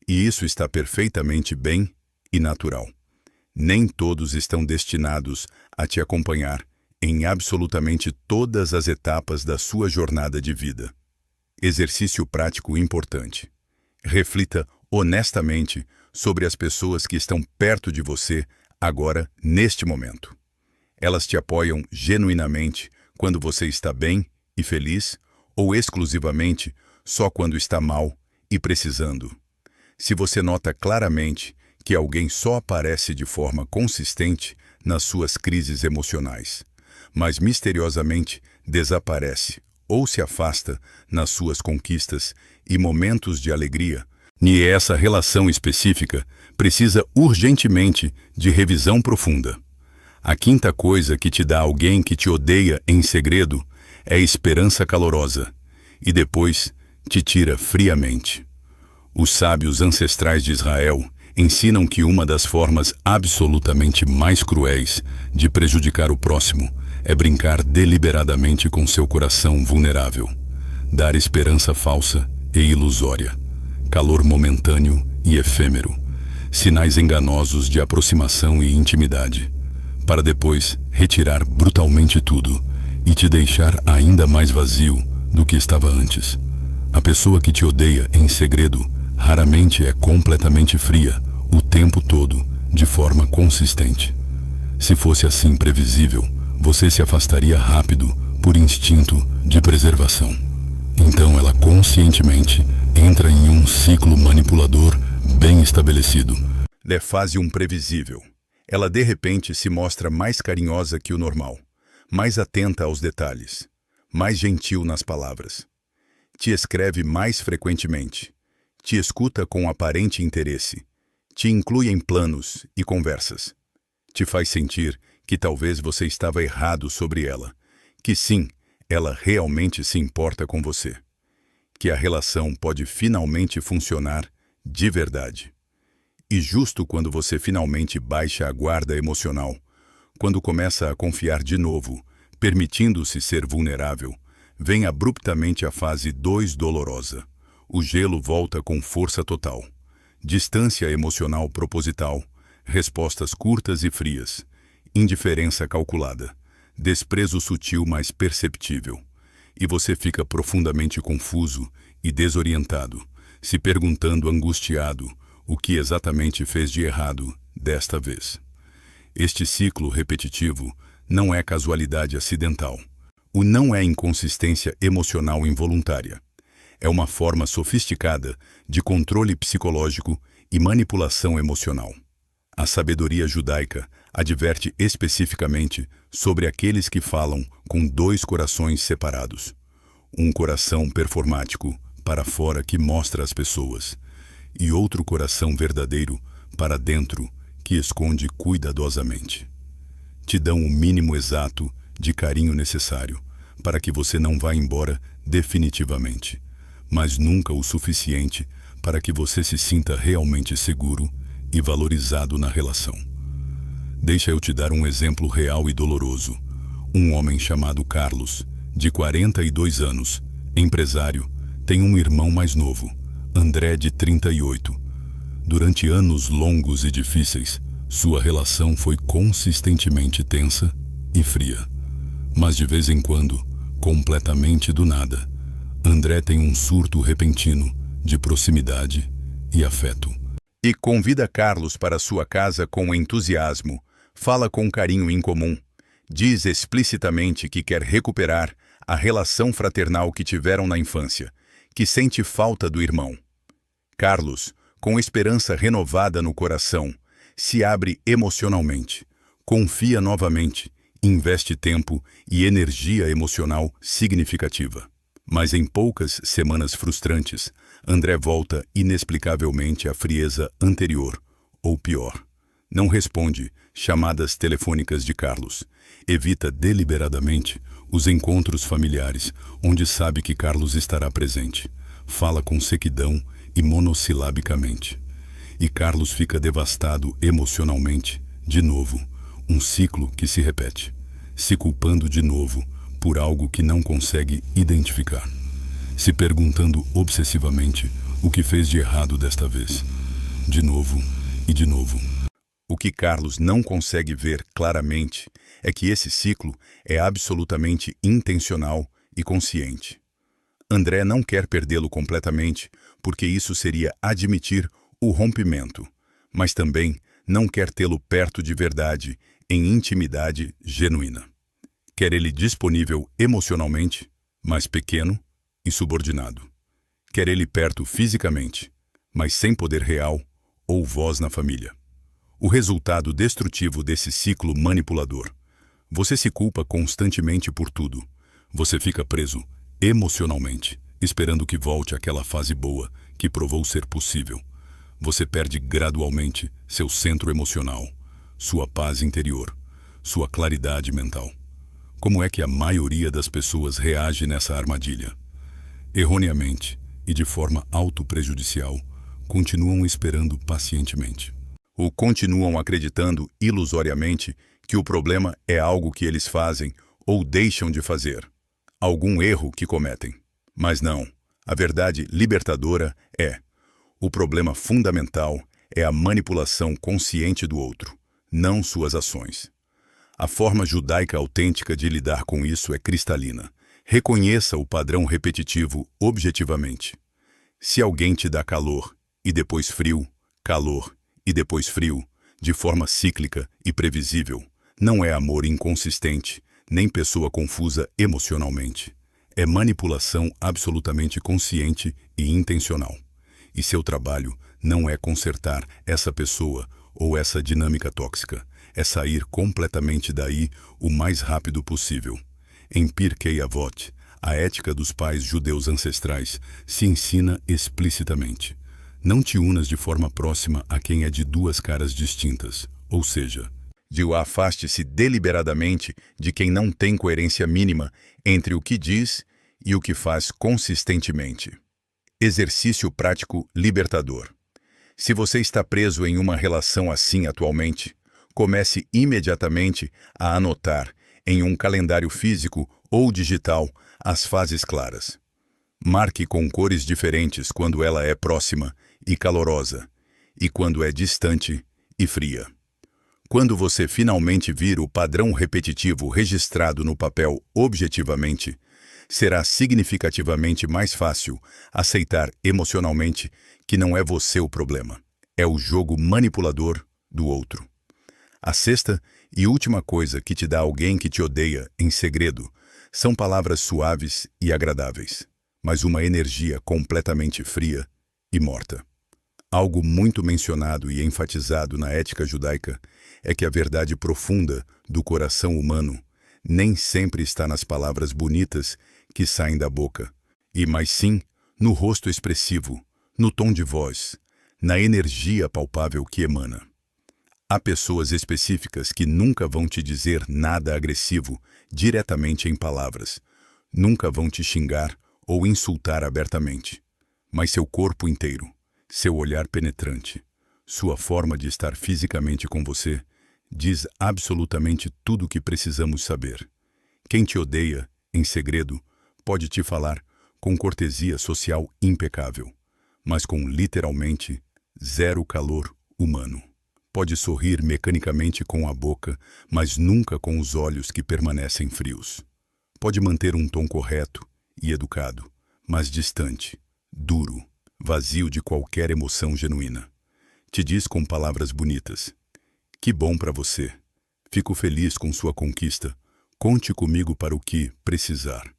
e isso está perfeitamente bem e natural. Nem todos estão destinados a te acompanhar em absolutamente todas as etapas da sua jornada de vida. Exercício prático importante. Reflita honestamente sobre as pessoas que estão perto de você agora, neste momento. Elas te apoiam genuinamente quando você está bem e feliz, ou exclusivamente só quando está mal e precisando? Se você nota claramente que alguém só aparece de forma consistente nas suas crises emocionais, mas misteriosamente desaparece ou se afasta nas suas conquistas e momentos de alegria, e essa relação específica precisa urgentemente de revisão profunda. A quinta coisa que te dá alguém que te odeia em segredo é esperança calorosa, e depois te tira friamente. Os sábios ancestrais de Israel ensinam que uma das formas absolutamente mais cruéis de prejudicar o próximo é brincar deliberadamente com seu coração vulnerável, dar esperança falsa e ilusória, calor momentâneo e efêmero, sinais enganosos de aproximação e intimidade, para depois retirar brutalmente tudo e te deixar ainda mais vazio do que estava antes. A pessoa que te odeia em segredo raramente é completamente fria o tempo todo, de forma consistente. Se fosse assim previsível, você se afastaria rápido por instinto de preservação. Então ela conscientemente entra em um ciclo manipulador bem estabelecido. É fase previsível. Ela de repente se mostra mais carinhosa que o normal, mais atenta aos detalhes, mais gentil nas palavras. Te escreve mais frequentemente, te escuta com aparente interesse, te inclui em planos e conversas. Te faz sentir que talvez você estava errado sobre ela, que sim, ela realmente se importa com você, que a relação pode finalmente funcionar de verdade. E justo quando você finalmente baixa a guarda emocional, quando começa a confiar de novo, permitindo-se ser vulnerável, vem abruptamente a fase 2 dolorosa. O gelo volta com força total. Distância emocional proposital, respostas curtas e frias, indiferença calculada, desprezo sutil mas perceptível. E você fica profundamente confuso e desorientado, se perguntando angustiado o que exatamente fez de errado desta vez. Este ciclo repetitivo não é casualidade acidental. O não é inconsistência emocional involuntária. É uma forma sofisticada de controle psicológico e manipulação emocional. A sabedoria judaica adverte especificamente sobre aqueles que falam com 2 corações separados. Um coração performático para fora que mostra as pessoas, e outro coração verdadeiro para dentro que esconde cuidadosamente. Te dão o mínimo exato de carinho necessário para que você não vá embora definitivamente, mas nunca o suficiente para que você se sinta realmente seguro e valorizado na relação. Deixa eu te dar um exemplo real e doloroso. Um homem chamado Carlos, de 42 anos, empresário, tem um irmão mais novo, André, de 38. Durante anos longos e difíceis, sua relação foi consistentemente tensa e fria. Mas de vez em quando, completamente do nada, André tem um surto repentino de proximidade e afeto. E convida Carlos para sua casa com entusiasmo, fala com carinho incomum, diz explicitamente que quer recuperar a relação fraternal que tiveram na infância, que sente falta do irmão. Carlos, com esperança renovada no coração, se abre emocionalmente, confia novamente, investe tempo e energia emocional significativa. Mas em poucas semanas frustrantes, André volta inexplicavelmente à frieza anterior, ou pior. Não responde, Chamadas telefônicas de Carlos. Evita deliberadamente os encontros familiares, onde sabe que Carlos estará presente. Fala com sequidão e monossilabicamente. E Carlos fica devastado emocionalmente, de novo, um ciclo que se repete, se culpando de novo por algo que não consegue identificar, se perguntando obsessivamente o que fez de errado desta vez, de novo e de novo. O que Carlos não consegue ver claramente é que esse ciclo é absolutamente intencional e consciente. André não quer perdê-lo completamente, porque isso seria admitir o rompimento, mas também não quer tê-lo perto de verdade, em intimidade genuína. Quer ele disponível emocionalmente, mas pequeno e subordinado. Quer ele perto fisicamente, mas sem poder real ou voz na família. O resultado destrutivo desse ciclo manipulador. Você se culpa constantemente por tudo. Você fica preso emocionalmente, esperando que volte aquela fase boa que provou ser possível. Você perde gradualmente seu centro emocional, sua paz interior, sua claridade mental. Como é que a maioria das pessoas reage nessa armadilha? Erroneamente e de forma autoprejudicial, continuam esperando pacientemente. Ou continuam acreditando ilusoriamente que o problema é algo que eles fazem ou deixam de fazer, algum erro que cometem. Mas não, a verdade libertadora é: o problema fundamental é a manipulação consciente do outro, não suas ações. A forma judaica autêntica de lidar com isso é cristalina. Reconheça o padrão repetitivo objetivamente. Se alguém te dá calor e depois frio, calor e depois frio, de forma cíclica e previsível, não é amor inconsistente, nem pessoa confusa emocionalmente. É manipulação absolutamente consciente e intencional. E seu trabalho não é consertar essa pessoa ou essa dinâmica tóxica, é sair completamente daí o mais rápido possível. Em Pirkei Avot, a ética dos pais judeus ancestrais se ensina explicitamente. Não te unas de forma próxima a quem é de duas caras distintas, ou seja, afaste-se deliberadamente de quem não tem coerência mínima entre o que diz e o que faz consistentemente. Exercício prático libertador. Se você está preso em uma relação assim atualmente, comece imediatamente a anotar, em um calendário físico ou digital, as fases claras. Marque com cores diferentes quando ela é próxima e calorosa, e quando é distante e fria. Quando você finalmente vir o padrão repetitivo registrado no papel objetivamente, será significativamente mais fácil aceitar emocionalmente que não é você o problema, é o jogo manipulador do outro. A sexta e última coisa que te dá alguém que te odeia em segredo são palavras suaves e agradáveis, mas uma energia completamente fria e morta. Algo muito mencionado e enfatizado na ética judaica é que a verdade profunda do coração humano nem sempre está nas palavras bonitas que saem da boca, mas sim no rosto expressivo, no tom de voz, na energia palpável que emana. Há pessoas específicas que nunca vão te dizer nada agressivo diretamente em palavras, nunca vão te xingar ou insultar abertamente, mas seu corpo inteiro, seu olhar penetrante, sua forma de estar fisicamente com você, diz absolutamente tudo o que precisamos saber. Quem te odeia, em segredo, pode te falar com cortesia social impecável, mas com literalmente zero calor humano. Pode sorrir mecanicamente com a boca, mas nunca com os olhos que permanecem frios. Pode manter um tom correto e educado, mas distante, duro, vazio de qualquer emoção genuína. Te diz com palavras bonitas: que bom para você. Fico feliz com sua conquista. Conte comigo para o que precisar.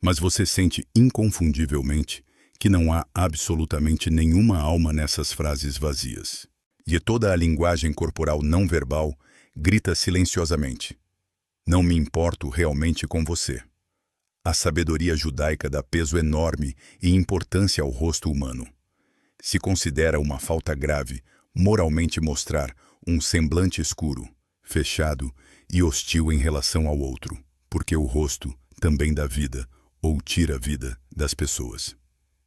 Mas você sente inconfundivelmente que não há absolutamente nenhuma alma nessas frases vazias. E toda a linguagem corporal não verbal grita silenciosamente: não me importo realmente com você. A sabedoria judaica dá peso enorme e importância ao rosto humano. Se considera uma falta grave moralmente mostrar um semblante escuro, fechado e hostil em relação ao outro, porque o rosto também dá vida ou tira a vida das pessoas.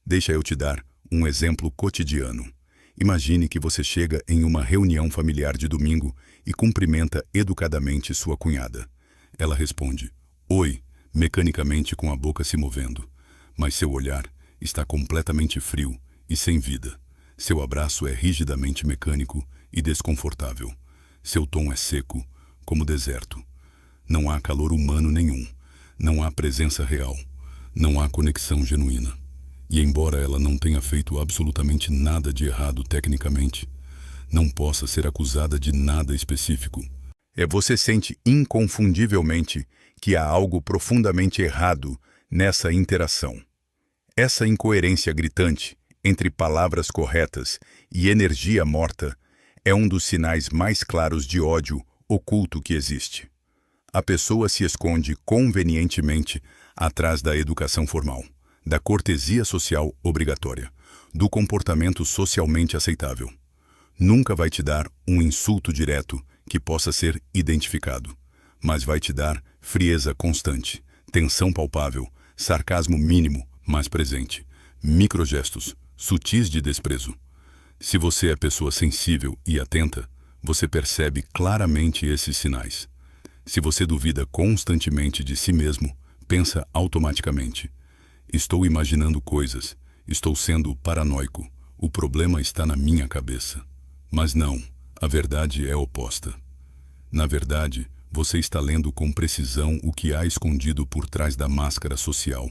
Deixa eu te dar um exemplo cotidiano. Imagine que você chega em uma reunião familiar de domingo e cumprimenta educadamente sua cunhada. Ela responde, oi, mecanicamente com a boca se movendo, mas seu olhar está completamente frio e sem vida. Seu abraço é rigidamente mecânico e desconfortável. Seu tom é seco, como deserto. Não há calor humano nenhum. Não há presença real. Não há conexão genuína. E embora ela não tenha feito absolutamente nada de errado tecnicamente, não possa ser acusada de nada específico. Você sente inconfundivelmente que há algo profundamente errado nessa interação. Essa incoerência gritante entre palavras corretas e energia morta é um dos sinais mais claros de ódio oculto que existe. A pessoa se esconde convenientemente atrás da educação formal, da cortesia social obrigatória, do comportamento socialmente aceitável. Nunca vai te dar um insulto direto que possa ser identificado, mas vai te dar frieza constante, tensão palpável, sarcasmo mínimo, mas presente, microgestos, sutis de desprezo. Se você é pessoa sensível e atenta, você percebe claramente esses sinais. Se você duvida constantemente de si mesmo, pensa automaticamente: estou imaginando coisas, estou sendo paranoico, o problema está na minha cabeça. Mas não, a verdade é oposta. Na verdade, você está lendo com precisão o que há escondido por trás da máscara social.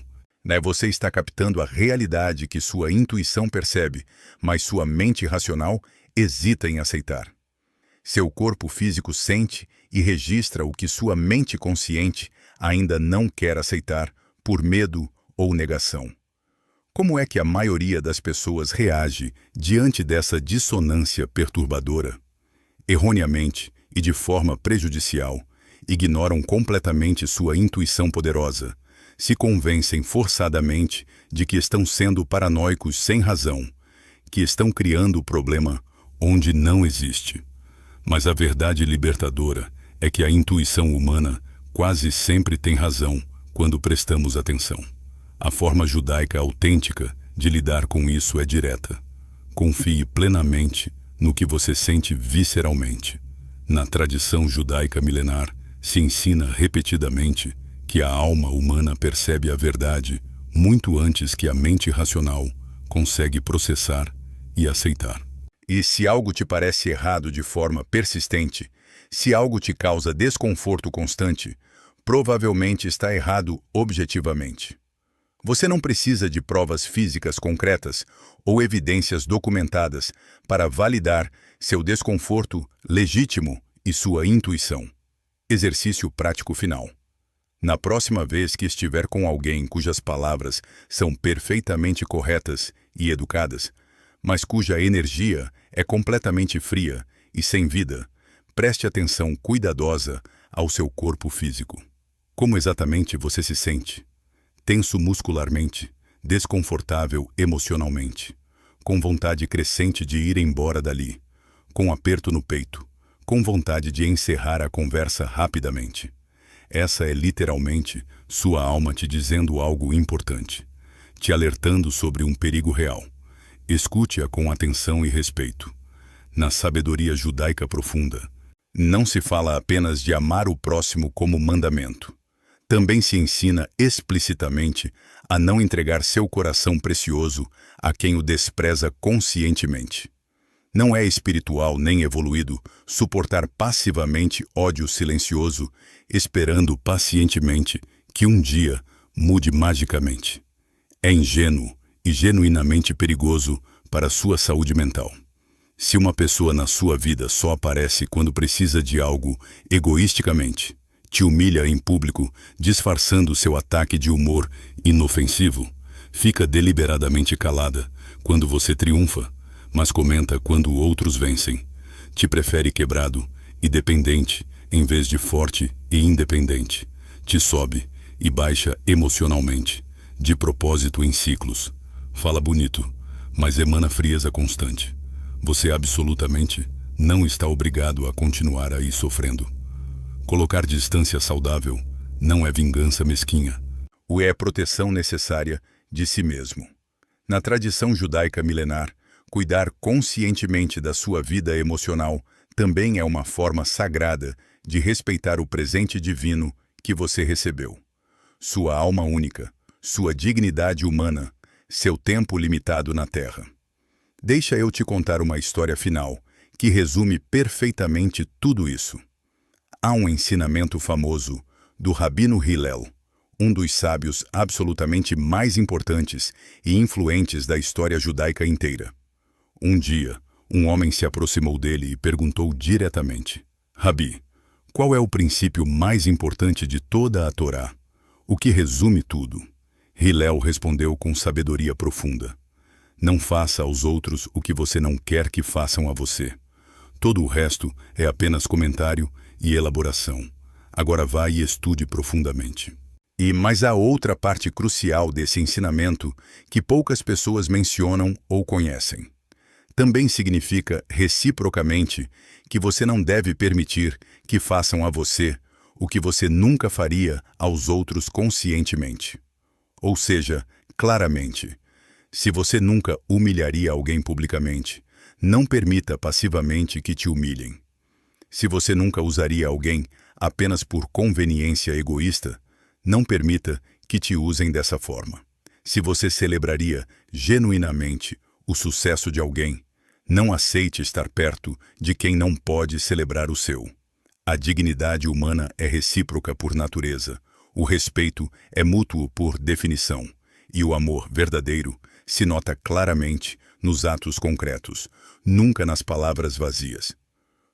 Você está captando a realidade que sua intuição percebe, mas sua mente racional hesita em aceitar. Seu corpo físico sente e registra o que sua mente consciente ainda não quer aceitar por medo ou negação. Como é que a maioria das pessoas reage diante dessa dissonância perturbadora? Erroneamente e de forma prejudicial, ignoram completamente sua intuição poderosa, se convencem forçadamente de que estão sendo paranoicos sem razão, que estão criando o problema onde não existe. Mas a verdade libertadora é que a intuição humana quase sempre tem razão quando prestamos atenção. A forma judaica autêntica de lidar com isso é direta. Confie plenamente no que você sente visceralmente. Na tradição judaica milenar, se ensina repetidamente que a alma humana percebe a verdade muito antes que a mente racional consegue processar e aceitar. E se algo te parece errado de forma persistente, se algo te causa desconforto constante, provavelmente está errado objetivamente. Você não precisa de provas físicas concretas ou evidências documentadas para validar seu desconforto legítimo e sua intuição. Exercício prático final. Na próxima vez que estiver com alguém cujas palavras são perfeitamente corretas e educadas, mas cuja energia é completamente fria e sem vida, preste atenção cuidadosa ao seu corpo físico. Como exatamente você se sente? Tenso muscularmente, desconfortável emocionalmente, com vontade crescente de ir embora dali, com aperto no peito, com vontade de encerrar a conversa rapidamente. Essa é literalmente sua alma te dizendo algo importante, te alertando sobre um perigo real. Escute-a com atenção e respeito. Na sabedoria judaica profunda, não se fala apenas de amar o próximo como mandamento. Também se ensina explicitamente a não entregar seu coração precioso a quem o despreza conscientemente. Não é espiritual nem evoluído suportar passivamente ódio silencioso, esperando pacientemente que um dia mude magicamente. É ingênuo e genuinamente perigoso para sua saúde mental. Se uma pessoa na sua vida só aparece quando precisa de algo egoisticamente, te humilha em público, disfarçando seu ataque de humor inofensivo, fica deliberadamente calada quando você triunfa, mas comenta quando outros vencem, te prefere quebrado e dependente em vez de forte e independente, te sobe e baixa emocionalmente, de propósito em ciclos, fala bonito, mas emana frieza constante. Você absolutamente não está obrigado a continuar aí sofrendo. Colocar distância saudável não é vingança mesquinha. O é proteção necessária de si mesmo. Na tradição judaica milenar, cuidar conscientemente da sua vida emocional também é uma forma sagrada de respeitar o presente divino que você recebeu. Sua alma única, sua dignidade humana, seu tempo limitado na Terra. Deixa eu te contar uma história final que resume perfeitamente tudo isso. Há um ensinamento famoso do Rabino Hillel, um dos sábios absolutamente mais importantes e influentes da história judaica inteira. Um dia, um homem se aproximou dele e perguntou diretamente: Rabi, qual é o princípio mais importante de toda a Torá? O que resume tudo? Hillel respondeu com sabedoria profunda: não faça aos outros o que você não quer que façam a você. Todo o resto é apenas comentário e elaboração. Agora vá e estude profundamente. Mas há outra parte crucial desse ensinamento que poucas pessoas mencionam ou conhecem. Também significa, reciprocamente, que você não deve permitir que façam a você o que você nunca faria aos outros conscientemente. Ou seja, claramente, se você nunca humilharia alguém publicamente, não permita passivamente que te humilhem. Se você nunca usaria alguém apenas por conveniência egoísta, não permita que te usem dessa forma. Se você celebraria genuinamente o sucesso de alguém, não aceite estar perto de quem não pode celebrar o seu. A dignidade humana é recíproca por natureza, o respeito é mútuo por definição, e o amor verdadeiro se nota claramente nos atos concretos, nunca nas palavras vazias.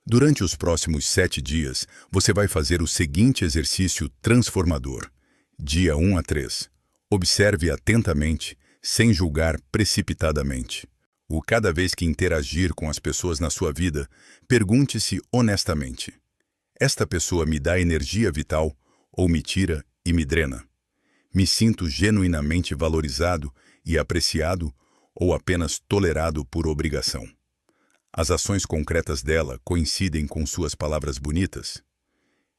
Durante os próximos 7 dias, você vai fazer o seguinte exercício transformador. Dia 1 a 3. Observe atentamente, sem julgar precipitadamente. Cada vez que interagir com as pessoas na sua vida, pergunte-se honestamente: esta pessoa me dá energia vital ou me tira e me drena? Me sinto genuinamente valorizado e apreciado ou apenas tolerado por obrigação? As ações concretas dela coincidem com suas palavras bonitas?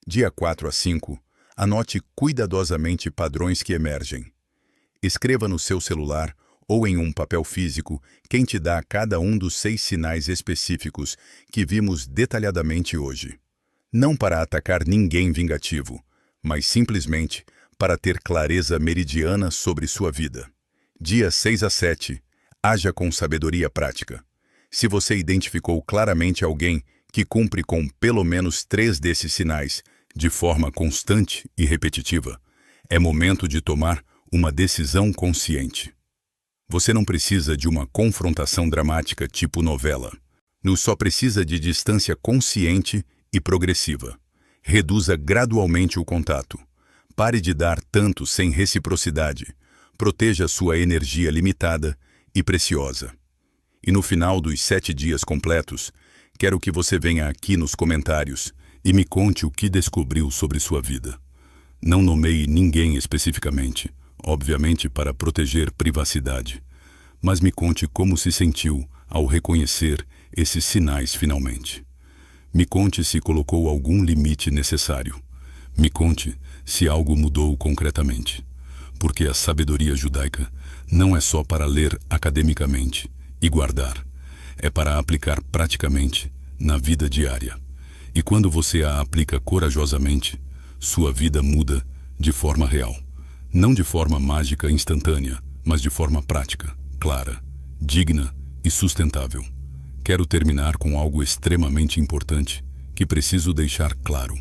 Dia 4 a 5, anote cuidadosamente padrões que emergem. Escreva no seu celular ou em um papel físico quem te dá cada um dos 6 sinais específicos que vimos detalhadamente hoje. Não para atacar ninguém vingativo, mas simplesmente para ter clareza meridiana sobre sua vida. Dia 6 a 7, haja com sabedoria prática. Se você identificou claramente alguém que cumpre com pelo menos 3 desses sinais, de forma constante e repetitiva, é momento de tomar uma decisão consciente. Você não precisa de uma confrontação dramática tipo novela. Só precisa de distância consciente e progressiva. Reduza gradualmente o contato. Pare de dar tanto sem reciprocidade. Proteja sua energia limitada e preciosa. E no final dos 7 dias completos, quero que você venha aqui nos comentários e me conte o que descobriu sobre sua vida. Não nomeie ninguém especificamente, obviamente para proteger privacidade, mas me conte como se sentiu ao reconhecer esses sinais finalmente. Me conte se colocou algum limite necessário. Me conte se algo mudou concretamente. Porque a sabedoria judaica não é só para ler academicamente e guardar. É para aplicar praticamente na vida diária. E quando você a aplica corajosamente, sua vida muda de forma real. Não de forma mágica instantânea, mas de forma prática, clara, digna e sustentável. Quero terminar com algo extremamente importante que preciso deixar claro.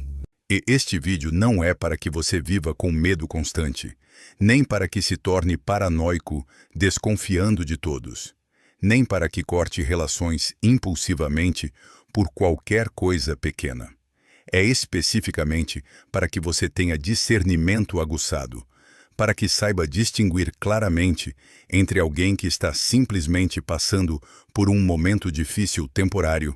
Este vídeo não é para que você viva com medo constante, nem para que se torne paranoico, desconfiando de todos, nem para que corte relações impulsivamente por qualquer coisa pequena. É especificamente para que você tenha discernimento aguçado, para que saiba distinguir claramente entre alguém que está simplesmente passando por um momento difícil temporário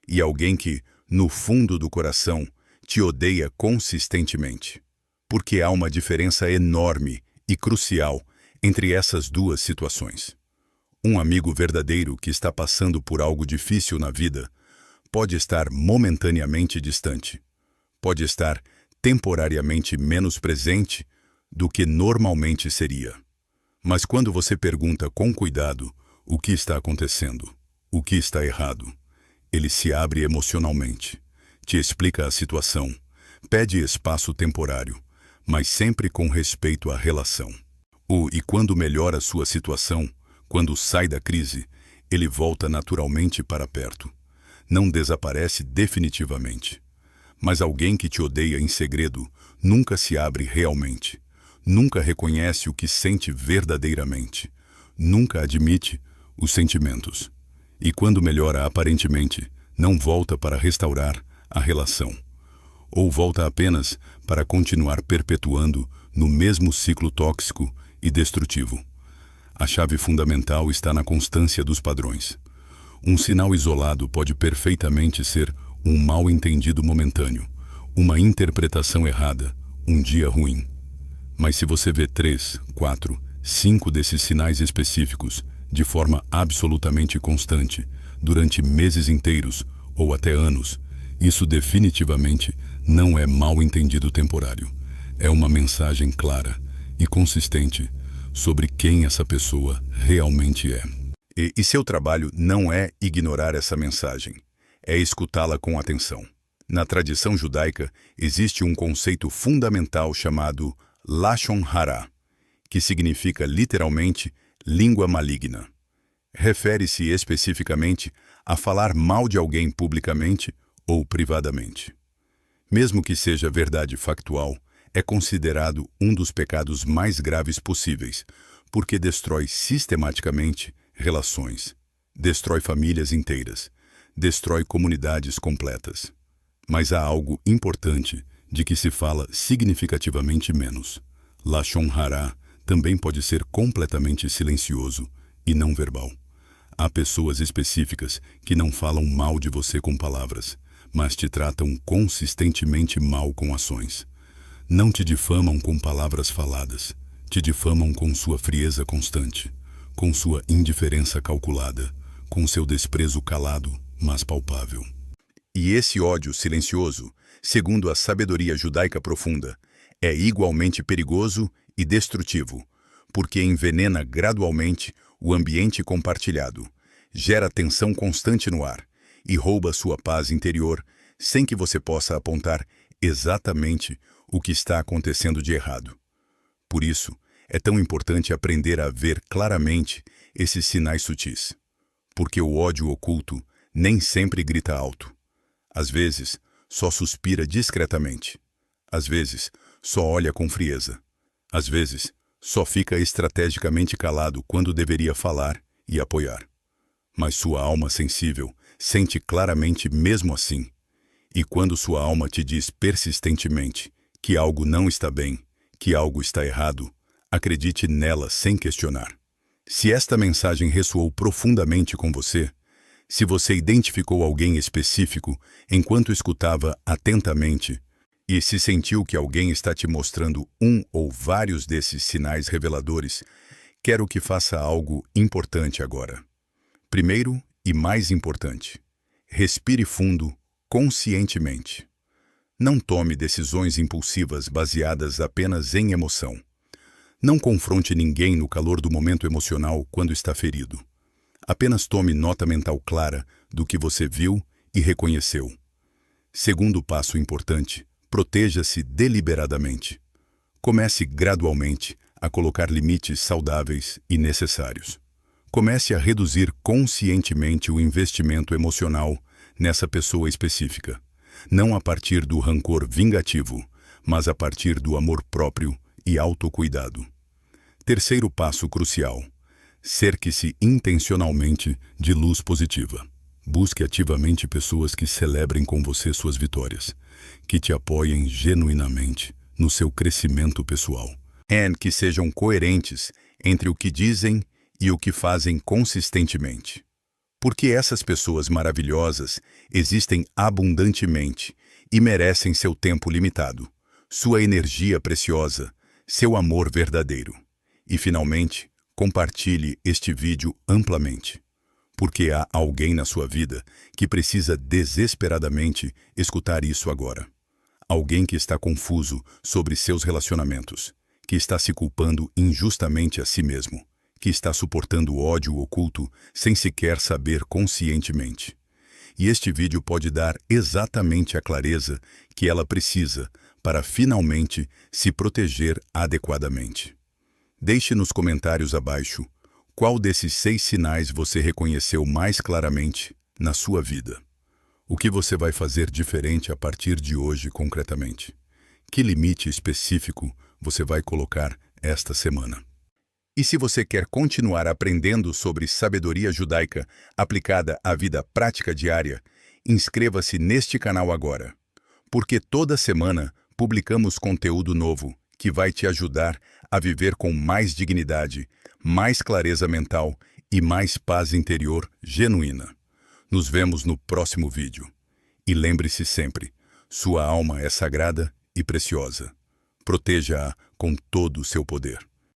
e alguém que, no fundo do coração, te odeia consistentemente. Porque há uma diferença enorme e crucial entre essas duas situações. Um amigo verdadeiro que está passando por algo difícil na vida pode estar momentaneamente distante. pode estar temporariamente menos presente do que normalmente seria. Mas quando você pergunta com cuidado o que está acontecendo, o que está errado, ele se abre emocionalmente, te explica a situação, pede espaço temporário, mas sempre com respeito à relação. E quando melhora sua situação, quando sai da crise, ele volta naturalmente para perto. Não desaparece definitivamente. Mas alguém que te odeia em segredo nunca se abre realmente, nunca reconhece o que sente verdadeiramente, nunca admite os sentimentos. E quando melhora aparentemente, não volta para restaurar a relação. Ou volta apenas para continuar perpetuando no mesmo ciclo tóxico e destrutivo. A chave fundamental está na constância dos padrões. Um sinal isolado pode perfeitamente ser um mal-entendido momentâneo, uma interpretação errada, um dia ruim. Mas se você vê 3, 4, 5 desses sinais específicos de forma absolutamente constante, durante meses inteiros ou até anos, isso definitivamente não é mal-entendido temporário. É uma mensagem clara e consistente sobre quem essa pessoa realmente é. E seu trabalho não é ignorar essa mensagem, é escutá-la com atenção. Na tradição judaica, existe um conceito fundamental chamado Lashon Hara, que significa literalmente língua maligna. Refere-se especificamente a falar mal de alguém publicamente ou privadamente. Mesmo que seja verdade factual, é considerado um dos pecados mais graves possíveis, porque destrói sistematicamente relações, destrói famílias inteiras, destrói comunidades completas. Mas há algo importante de que se fala significativamente menos. Lashon Hara também pode ser completamente silencioso e não verbal. Há pessoas específicas que não falam mal de você com palavras, mas te tratam consistentemente mal com ações. Não te difamam com palavras faladas, te difamam com sua frieza constante, com sua indiferença calculada, com seu desprezo calado, mas palpável. E esse ódio silencioso, segundo a sabedoria judaica profunda, é igualmente perigoso e destrutivo, porque envenena gradualmente o ambiente compartilhado, gera tensão constante no ar e rouba sua paz interior sem que você possa apontar exatamente o que está acontecendo de errado. Por isso, é tão importante aprender a ver claramente esses sinais sutis, porque o ódio oculto nem sempre grita alto. Às vezes, só suspira discretamente. Às vezes, só olha com frieza. Às vezes, só fica estrategicamente calado quando deveria falar e apoiar. Mas sua alma sensível sente claramente mesmo assim. E quando sua alma te diz persistentemente que algo não está bem, que algo está errado, acredite nela sem questionar. Se esta mensagem ressoou profundamente com você, se você identificou alguém específico enquanto escutava atentamente e se sentiu que alguém está te mostrando um ou vários desses sinais reveladores, quero que faça algo importante agora. Primeiro e mais importante, respire fundo, conscientemente. Não tome decisões impulsivas baseadas apenas em emoção. Não confronte ninguém no calor do momento emocional quando está ferido. Apenas tome nota mental clara do que você viu e reconheceu. Segundo passo importante, proteja-se deliberadamente. Comece gradualmente a colocar limites saudáveis e necessários. Comece a reduzir conscientemente o investimento emocional nessa pessoa específica, não a partir do rancor vingativo, mas a partir do amor próprio e autocuidado. Terceiro passo crucial: cerque-se intencionalmente de luz positiva. Busque ativamente pessoas que celebrem com você suas vitórias, que te apoiem genuinamente no seu crescimento pessoal, e que sejam coerentes entre o que dizem e o que fazem consistentemente. Porque essas pessoas maravilhosas existem abundantemente e merecem seu tempo limitado, sua energia preciosa, seu amor verdadeiro. E, finalmente, compartilhe este vídeo amplamente, porque há alguém na sua vida que precisa desesperadamente escutar isso agora. Alguém que está confuso sobre seus relacionamentos, que está se culpando injustamente a si mesmo, que está suportando ódio oculto sem sequer saber conscientemente. E este vídeo pode dar exatamente a clareza que ela precisa para finalmente se proteger adequadamente. Deixe nos comentários abaixo qual desses 6 sinais você reconheceu mais claramente na sua vida. O que você vai fazer diferente a partir de hoje concretamente? Que limite específico você vai colocar esta semana? E se você quer continuar aprendendo sobre sabedoria judaica aplicada à vida prática diária, inscreva-se neste canal agora, porque toda semana publicamos conteúdo novo que vai te ajudar a viver com mais dignidade, mais clareza mental e mais paz interior genuína. Nos vemos no próximo vídeo. E lembre-se sempre, sua alma é sagrada e preciosa. Proteja-a com todo o seu poder.